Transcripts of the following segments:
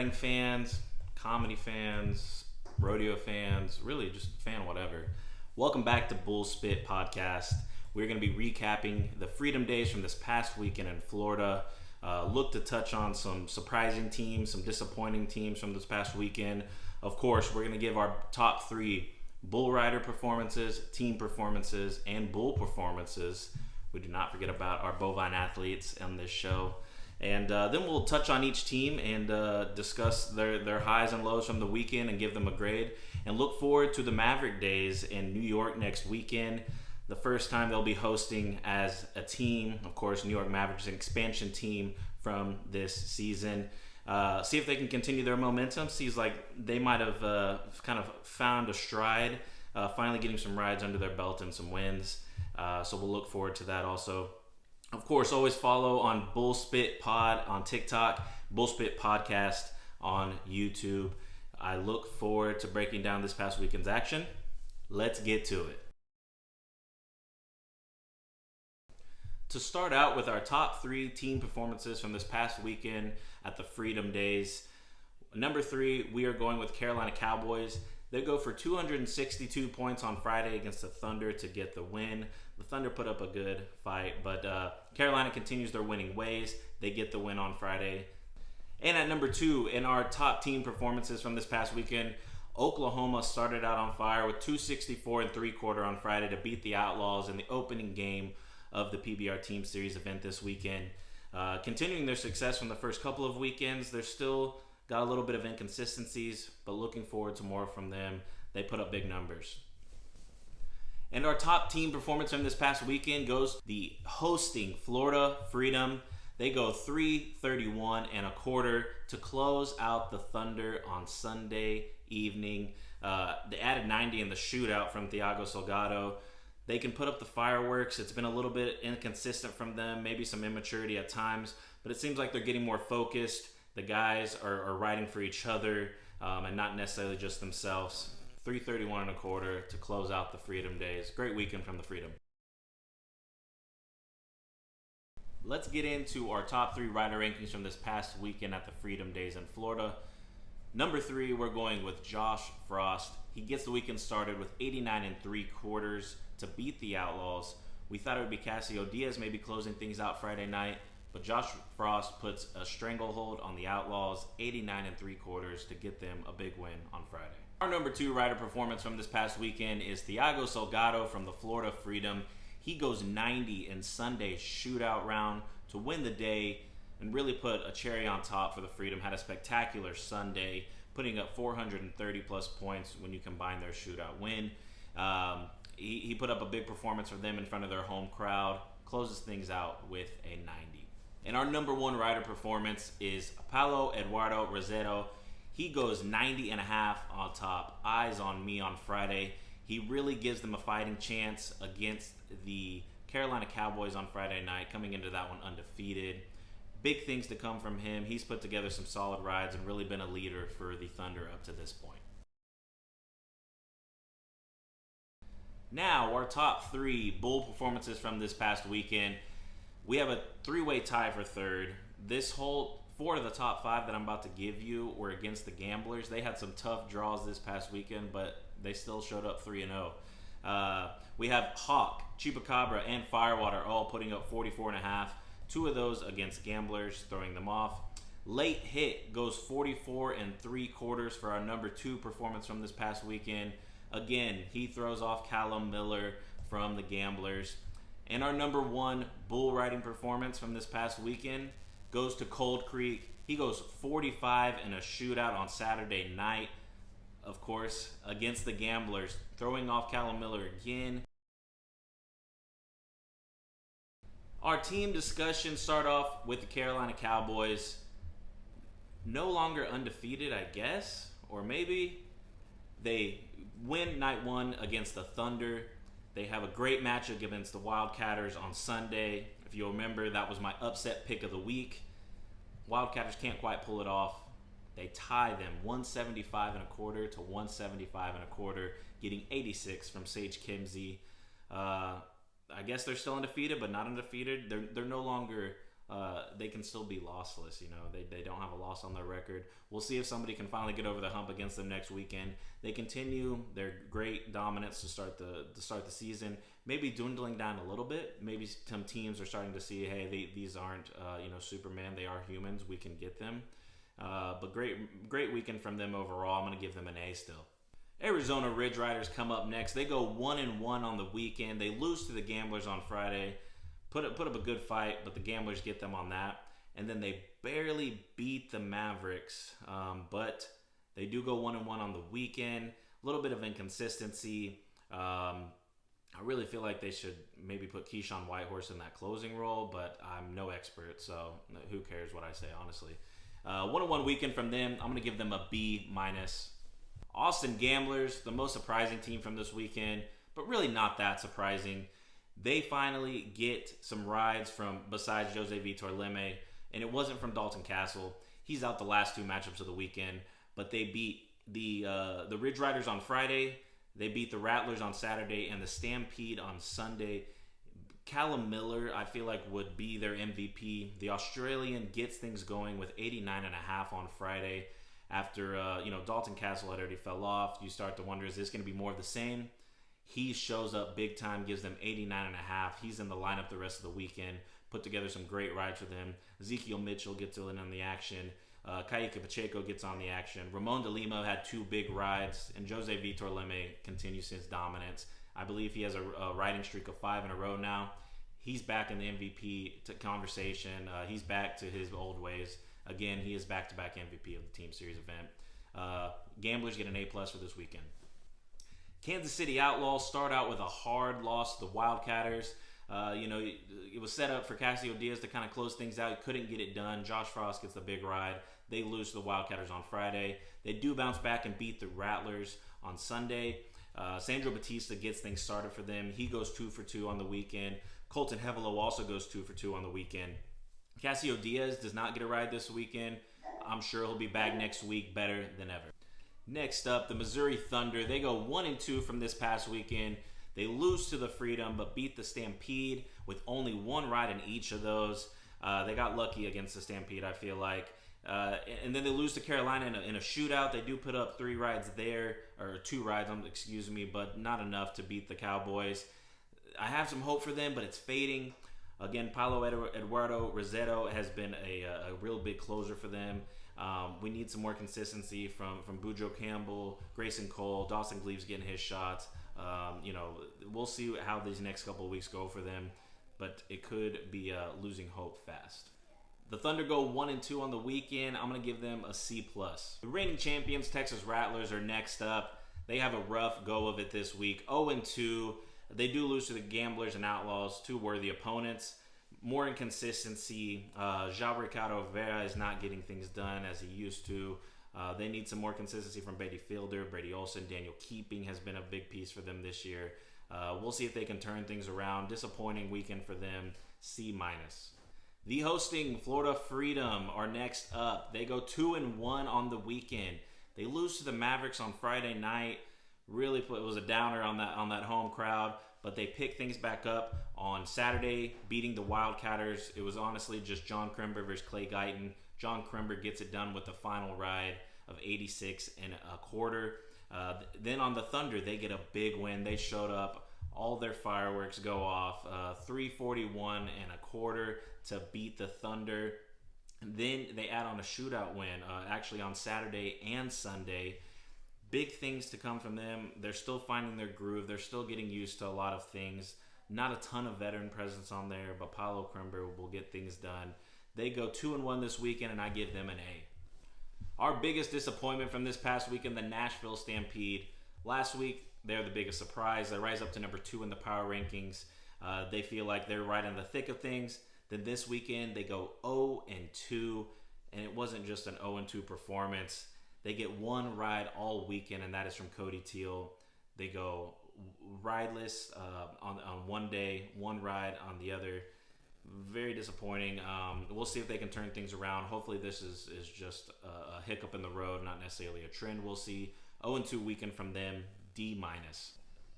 writing fans, comedy fans, rodeo fans, really just fan whatever. Welcome back to Bullspit podcast. We're going to be recapping the Freedom Days from this past weekend in Florida. Look to touch on some surprising teams, some disappointing teams from this past weekend. Of course, we're going to give our top 3 bull rider performances, team performances, and bull performances. We do not forget about our bovine athletes on this show. And then we'll touch on each team and discuss their highs and lows from the weekend and give them a grade. And look forward to the Maverick Days in New York next weekend. The first time they'll be hosting as a team. Of course, New York Mavericks, an expansion team from this season. See if they can continue their momentum. Seems like they might have kind of found a stride, finally getting some rides under their belt and some wins. So we'll look forward to that also. Of course, always follow on Bullspit Pod on TikTok, Bullspit Podcast on YouTube. I look forward to breaking down this past weekend's action. Let's get to it. To start out with our top 3 team performances from this past weekend at the Freedom Days. Number 3, we are going with Carolina Cowboys. They go for 262 points on Friday against the Thunder to get the win. The Thunder put up a good fight, but Carolina continues their winning ways. They get the win on Friday. And at number 2, in our top team performances from this past weekend, Oklahoma started out on fire with 264 3/4 on Friday to beat the Outlaws in the opening game of the PBR Team Series event this weekend. Continuing their success from the first couple of weekends, they're still got a little bit of inconsistencies, but looking forward to more from them. They put up big numbers. And our top team performance from this past weekend goes the hosting Florida Freedom. They go 331 1/4 to close out the Thunder on Sunday evening. They added 90 in the shootout from Thiago Salgado. They can put up the fireworks. It's been a little bit inconsistent from them, maybe some immaturity at times, but it seems like they're getting more focused. The guys are riding for each other and not necessarily just themselves. 331 1/4 to close out the Freedom Days. Great weekend from the Freedom. Let's get into our top 3 rider rankings from this past weekend at the Freedom Days in Florida. Number 3, we're going with Josh Frost. He gets the weekend started with 89 3/4 to beat the Outlaws. We thought it would be Casio Diaz maybe closing things out Friday night, but Josh Frost puts a stranglehold on the Outlaws, 89 3/4 to get them a big win on Friday. Our number 2 rider performance from this past weekend is Thiago Salgado from the Florida Freedom. He goes 90 in Sunday's shootout round to win the day and really put a cherry on top for the Freedom. Had a spectacular Sunday, putting up 430 plus points when you combine their shootout win. He put up a big performance for them in front of their home crowd, closes things out with a 90. And our number 1 rider performance is Paulo Eduardo Rosero. He goes 90 1/2 on top. Eyes on me on Friday. He really gives them a fighting chance against the Carolina Cowboys on Friday night, coming into that one undefeated. Big things to come from him. He's put together some solid rides and really been a leader for the Thunder up to this point. Now, our top 3 bull performances from this past weekend. We have a 3-way tie for third. 4 of the top 5 that I'm about to give you were against the Gamblers. They had some tough draws this past weekend, but they still showed up 3-0. We have Hawk, Chupacabra, and Firewater all putting up 44 1/2. 2 of those against Gamblers, throwing them off. Late Hit goes 44 3/4 for our number 2 performance from this past weekend. Again, he throws off Callum Miller from the Gamblers. And our number 1 bull riding performance from this past weekend goes to Cold Creek. He goes 45 in a shootout on Saturday night, of course, against the Gamblers, throwing off Callum Miller again. Our team discussion start off with the Carolina Cowboys. No longer undefeated, I guess, or maybe they win night 1 against the Thunder. They have a great matchup against the Wildcatters on Sunday. If you remember, that was my upset pick of the week. Wildcatters can't quite pull it off. They tie them 175 1/4 to 175 1/4, getting 86 from Sage Kimzey. I guess they're still undefeated, but not undefeated. They're no longer they can still be lossless. They don't have a loss on their record. We'll see if somebody can finally get over the hump against them next weekend. They continue their great dominance to start the season. Maybe dwindling down a little bit. Maybe some teams are starting to see, hey, these aren't Superman. They are humans. We can get them. But great weekend from them overall. I'm going to give them an A still. Arizona Ridge Riders come up next. They go 1-1 on the weekend. They lose to the Gamblers on Friday. Put up a good fight, but the Gamblers get them on that. And then they barely beat the Mavericks, but they do go 1-1 on the weekend. A little bit of inconsistency. I really feel like they should maybe put Keyshawn Whitehorse in that closing role, but I'm no expert, so who cares what I say, honestly. 1-1 weekend from them. I'm going to give them a B-. Austin Gamblers, the most surprising team from this weekend, but really not that surprising. They finally get some rides from, besides Jose Vitor Leme, and it wasn't from Dalton Castle. He's out the last two matchups of the weekend, but they beat the Ridge Riders on Friday, they beat the Rattlers on Saturday, and the Stampede on Sunday. Callum Miller, I feel like, would be their MVP. The Australian gets things going with 89.5 on Friday. After Dalton Castle had already fell off, you start to wonder, is this going to be more of the same? He shows up big time, gives them 89.5. He's in the lineup the rest of the weekend. Put together some great rides for them. Ezekiel Mitchell gets in on the action. Kayike Pacheco gets on the action. Ramon De Lima had two big rides, and Jose Vitor Leme continues his dominance. I believe he has a riding streak of 5 in a row now. He's back in the MVP conversation. He's back to his old ways. Again, he is back-to-back MVP of the Team Series event. Gamblers get an A+ for this weekend. Kansas City Outlaws start out with a hard loss to the Wildcatters. It was set up for Casio Diaz to kind of close things out. He couldn't get it done. Josh Frost gets the big ride. They lose to the Wildcatters on Friday. They do bounce back and beat the Rattlers on Sunday. Sandro Batista gets things started for them. He goes 2 for 2 on the weekend. Colton Hevelo also goes 2 for 2 on the weekend. Casio Diaz does not get a ride this weekend. I'm sure he'll be back next week better than ever. Next up, the Missouri Thunder. They go 1-2 from this past weekend. They lose to the Freedom, but beat the Stampede with only one ride in each of those. They got lucky against the Stampede, I feel like. And then they lose to Carolina in a shootout. They do put up 3 rides there, or 2 rides, but not enough to beat the Cowboys. I have some hope for them, but it's fading. Again, Paulo Eduardo Rosetto has been a real big closer for them. We need some more consistency from Bujo Campbell, Grayson Cole, Dawson Gleaves getting his shots. We'll see how these next couple of weeks go for them, but it could be losing hope fast. The Thunder go 1-2 on the weekend. I'm going to give them a C+. The reigning champions, Texas Rattlers, are next up. They have a rough go of it this week. 0-2. They do lose to the Gamblers and Outlaws, 2 worthy opponents. More inconsistency. João Ricardo Vera is not getting things done as he used to. They need some more consistency from Brady Fielder, Brady Olson. Daniel Keeping has been a big piece for them this year. We'll see if they can turn things around. Disappointing weekend for them. C-. The hosting Florida Freedom are next up. They go 2-1 on the weekend. They lose to the Mavericks on Friday night. Really, it was a downer on that home crowd, but they pick things back up on Saturday, beating the Wildcatters. It was honestly just John Crimber versus Clay Guyton. John Crimber gets it done with the final ride of 86.25. Then on the Thunder, they get a big win. They showed up. All their fireworks go off. 341.25 to beat the Thunder. Then they add on a shootout win, actually on Saturday and Sunday. Big things to come from them. They're still finding their groove. They're still getting used to a lot of things. Not a ton of veteran presence on there, but Paulo Crimber will get things done. They go 2-1 this weekend, and I give them an A. Our biggest disappointment from this past weekend, the Nashville Stampede. Last week, they're the biggest surprise. They rise up to number 2 in the power rankings. They feel like they're right in the thick of things. Then this weekend, they go 0-2, and it wasn't just an 0-2 performance. They get one ride all weekend, and that is from Cody Teal. They go rideless on one day, one ride on the other. Very disappointing. We'll see if they can turn things around. Hopefully this is just a hiccup in the road, not necessarily a trend. We'll see. 0-2 weekend from them, D-.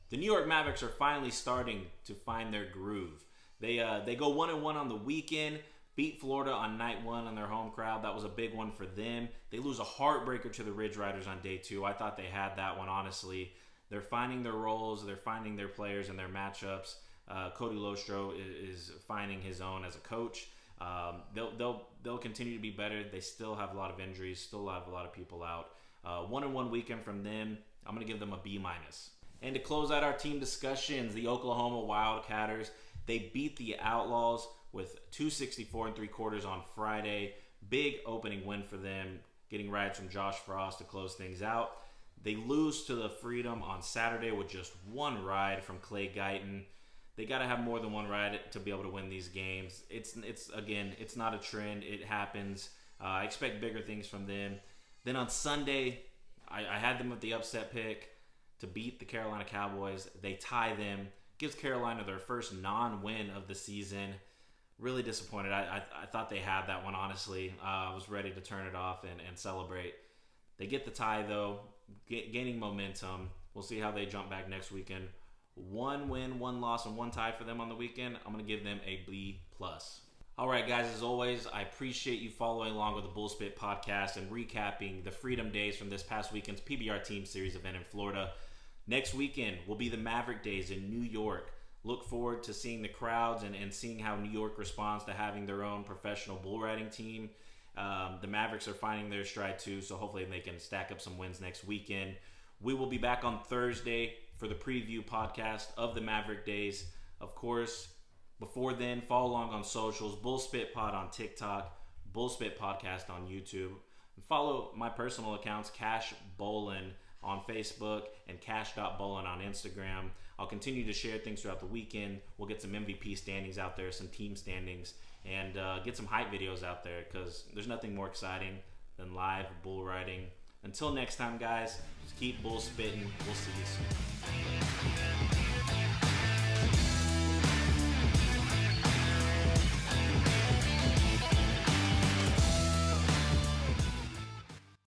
The New York Mavericks are finally starting to find their groove. They go 1-1 on the weekend, beat Florida on night one on their home crowd. That was a big one for them. They lose a heartbreaker to the Ridge Riders on day two. I thought they had that one, honestly. They're finding their roles. They're finding their players and their matchups. Cody Lostro is finding his own as a coach. They'll continue to be better. They still have a lot of injuries, still have a lot of people out. 1-1 weekend from them. I'm going to give them a B-. And to close out our team discussions, the Oklahoma Wildcatters, they beat the Outlaws with 264 3/4 on Friday. Big opening win for them, getting rides from Josh Frost to close things out. They lose to the Freedom on Saturday with just one ride from Clay Guyton. They got to have more than one ride to be able to win these games. It's not a trend. It happens. I expect bigger things from them. Then on Sunday, I had them with the upset pick to beat the Carolina Cowboys. They tie them. Gives Carolina their first non-win of the season. Really disappointed. I thought they had that one, honestly. I was ready to turn it off and celebrate. They get the tie, though, gaining momentum. We'll see how they jump back next weekend. 1 win, 1 loss, and 1 tie for them on the weekend. I'm going to give them a B+. All right, guys, as always, I appreciate you following along with the Bullspit podcast and recapping the Freedom Days from this past weekend's PBR Team Series event in Florida. Next weekend will be the Maverick Days in New York. Look forward to seeing the crowds and seeing how New York responds to having their own professional bull riding team. The Mavericks are finding their stride too, so hopefully they can stack up some wins next weekend. We will be back on Thursday for the preview podcast of the Maverick Days. Of course, before then, follow along on socials, Bullspit Pod on TikTok, Bullspit Podcast on YouTube. And follow my personal accounts, Cash Bolin on Facebook and cash.bolin on Instagram. I'll continue to share things throughout the weekend. We'll get some MVP standings out there, some team standings, and get some hype videos out there because there's nothing more exciting than live bull riding. Until next time, guys, just keep bull spitting. We'll see you soon.